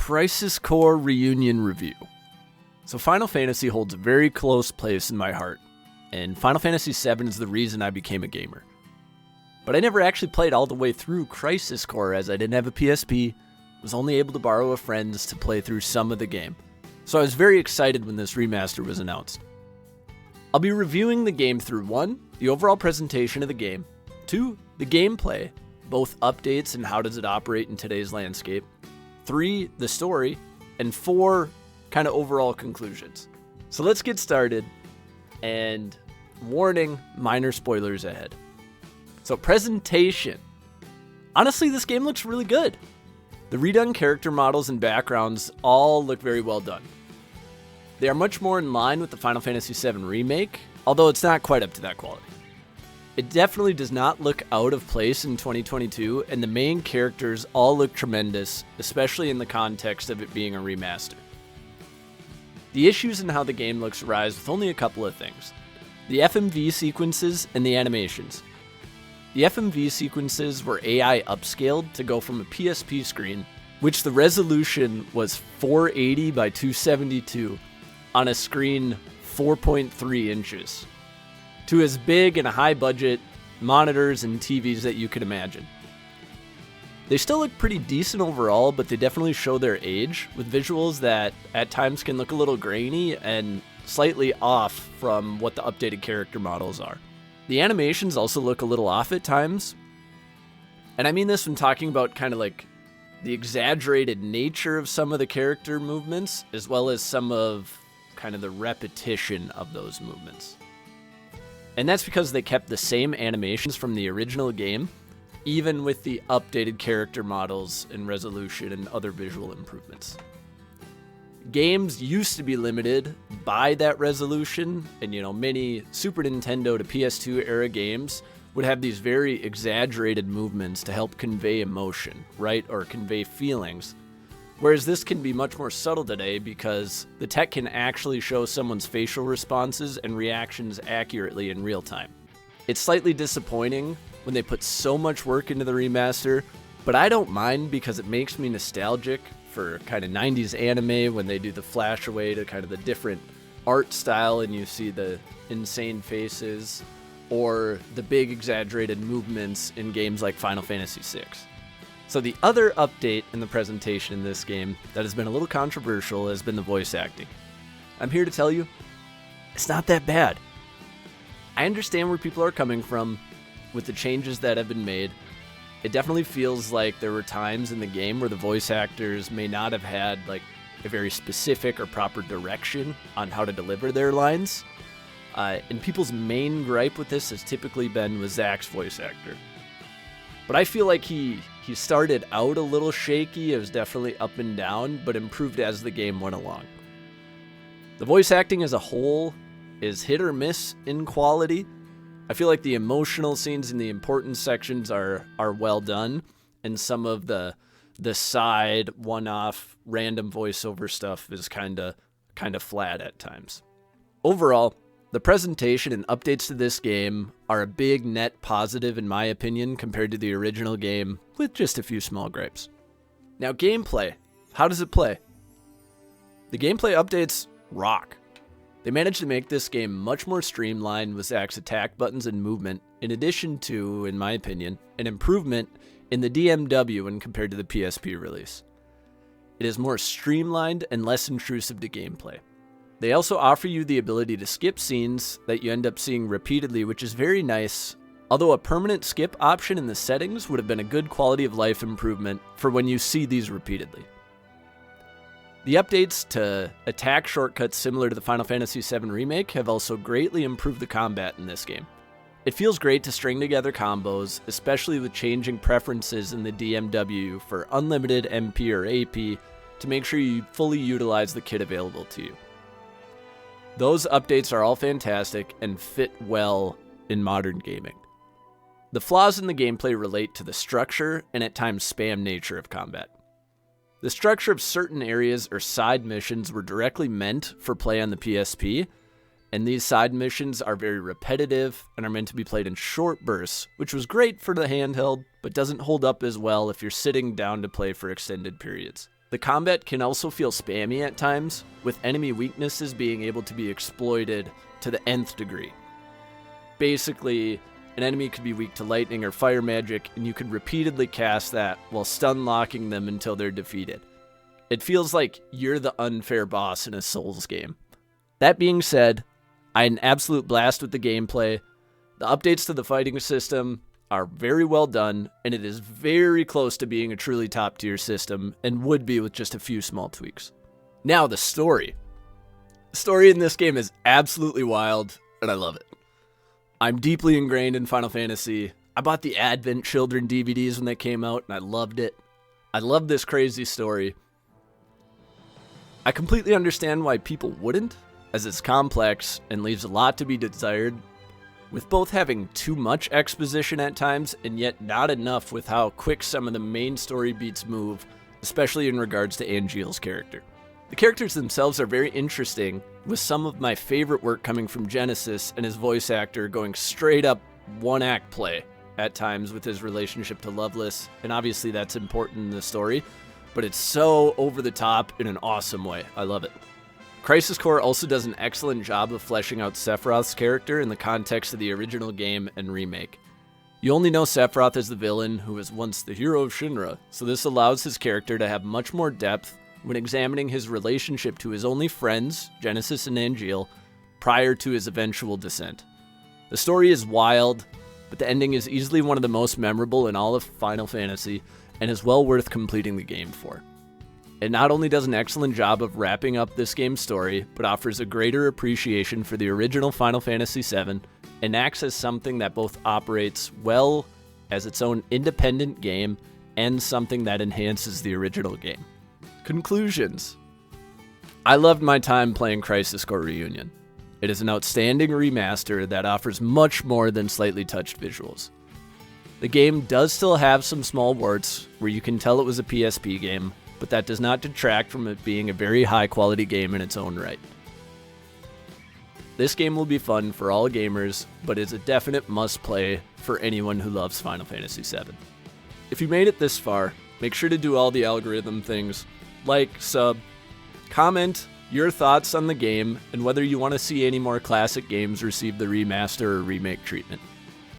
Crisis Core Reunion Review. So Final Fantasy holds a very close place in my heart, and Final Fantasy VII is the reason I became a gamer. But I never actually played all the way through Crisis Core as I didn't have a PSP, was only able to borrow a friend's to play through some of the game. So I was very excited when this remaster was announced. I'll be reviewing the game through 1, the overall presentation of the game, 2, the gameplay, both updates and how does it operate in today's landscape, 3, the story, and 4, kind of overall conclusions. So let's get started, and warning, minor spoilers ahead. So presentation. Honestly, this game looks really good. The redone character models and backgrounds all look very well done. They are much more in line with the Final Fantasy VII Remake, although it's not quite up to that quality. It definitely does not look out of place in 2022, and the main characters all look tremendous, especially in the context of it being a remaster. The issues in how the game looks arise with only a couple of things: the FMV sequences and the animations. The FMV sequences were AI upscaled to go from a PSP screen, which the resolution was 480 by 272, on a screen 4.3 inches, to as big and high budget monitors and TVs that you could imagine. They still look pretty decent overall, but they definitely show their age, with visuals that at times can look a little grainy and slightly off from what the updated character models are. The animations also look a little off at times, and I mean this when talking about kind of like the exaggerated nature of some of the character movements, as well as some of kind of the repetition of those movements. And that's because they kept the same animations from the original game, even with the updated character models and resolution and other visual improvements. Games used to be limited by that resolution, and many Super Nintendo to PS2 era games would have these very exaggerated movements to help convey emotion, right? Or convey feelings. Whereas this can be much more subtle today because the tech can actually show someone's facial responses and reactions accurately in real time. It's slightly disappointing when they put so much work into the remaster, but I don't mind because it makes me nostalgic for kind of 90s anime when they do the flash away to kind of the different art style and you see the insane faces or the big exaggerated movements in games like Final Fantasy VI. So the other update in the presentation in this game that has been a little controversial has been the voice acting. I'm here to tell you, it's not that bad. I understand where people are coming from with the changes that have been made. It definitely feels like there were times in the game where the voice actors may not have had like a very specific or proper direction on how to deliver their lines. And people's main gripe with this has typically been with Zack's voice actor. But I feel like he started out a little shaky. It was definitely up and down, but improved as the game went along. The voice acting as a whole is hit or miss in quality. I feel like the emotional scenes in the important sections are well done, and some of the side one-off random voiceover stuff is kind of flat at times. Overall, the presentation and updates to this game are a big net positive in my opinion compared to the original game, with just a few small gripes. Now gameplay, how does it play? The gameplay updates rock. They managed to make this game much more streamlined with Zack's attack buttons and movement, in addition to, in my opinion, an improvement in the DMW when compared to the PSP release. It is more streamlined and less intrusive to gameplay. They also offer you the ability to skip scenes that you end up seeing repeatedly, which is very nice, although a permanent skip option in the settings would have been a good quality of life improvement for when you see these repeatedly. The updates to attack shortcuts similar to the Final Fantasy VII Remake have also greatly improved the combat in this game. It feels great to string together combos, especially with changing preferences in the DMW for unlimited MP or AP to make sure you fully utilize the kit available to you. Those updates are all fantastic and fit well in modern gaming. The flaws in the gameplay relate to the structure and at times spam nature of combat. The structure of certain areas or side missions were directly meant for play on the PSP, and these side missions are very repetitive and are meant to be played in short bursts, which was great for the handheld, but doesn't hold up as well if you're sitting down to play for extended periods. The combat can also feel spammy at times, with enemy weaknesses being able to be exploited to the nth degree. Basically, an enemy could be weak to lightning or fire magic, and you could repeatedly cast that while stun locking them until they're defeated. It feels like you're the unfair boss in a Souls game. That being said, I had an absolute blast with the gameplay. The updates to the fighting system are very well done, and it is very close to being a truly top-tier system, and would be with just a few small tweaks. Now, the story. The story in this game is absolutely wild, and I love it. I'm deeply ingrained in Final Fantasy. I bought the Advent Children DVDs when they came out, and I loved it. I love this crazy story. I completely understand why people wouldn't, as it's complex and leaves a lot to be desired, with both having too much exposition at times and yet not enough with how quick some of the main story beats move, especially in regards to Angeal's character. The characters themselves are very interesting, with some of my favorite work coming from Genesis and his voice actor going straight up one-act play at times with his relationship to Loveless, and obviously that's important in the story, but it's so over the top in an awesome way. I love it. Crisis Core also does an excellent job of fleshing out Sephiroth's character in the context of the original game and remake. You only know Sephiroth as the villain who was once the hero of Shinra, so this allows his character to have much more depth when examining his relationship to his only friends, Genesis and Angeal, prior to his eventual descent. The story is wild, but the ending is easily one of the most memorable in all of Final Fantasy, and is well worth completing the game for. It not only does an excellent job of wrapping up this game's story, but offers a greater appreciation for the original Final Fantasy VII, and acts as something that both operates well as its own independent game, and something that enhances the original game. Conclusions. I loved my time playing Crisis Core Reunion. It is an outstanding remaster that offers much more than slightly touched visuals. The game does still have some small warts, where you can tell it was a PSP game, but that does not detract from it being a very high-quality game in its own right. This game will be fun for all gamers, but is a definite must-play for anyone who loves Final Fantasy VII. If you made it this far, make sure to do all the algorithm things, like, sub, comment your thoughts on the game, and whether you want to see any more classic games receive the remaster or remake treatment.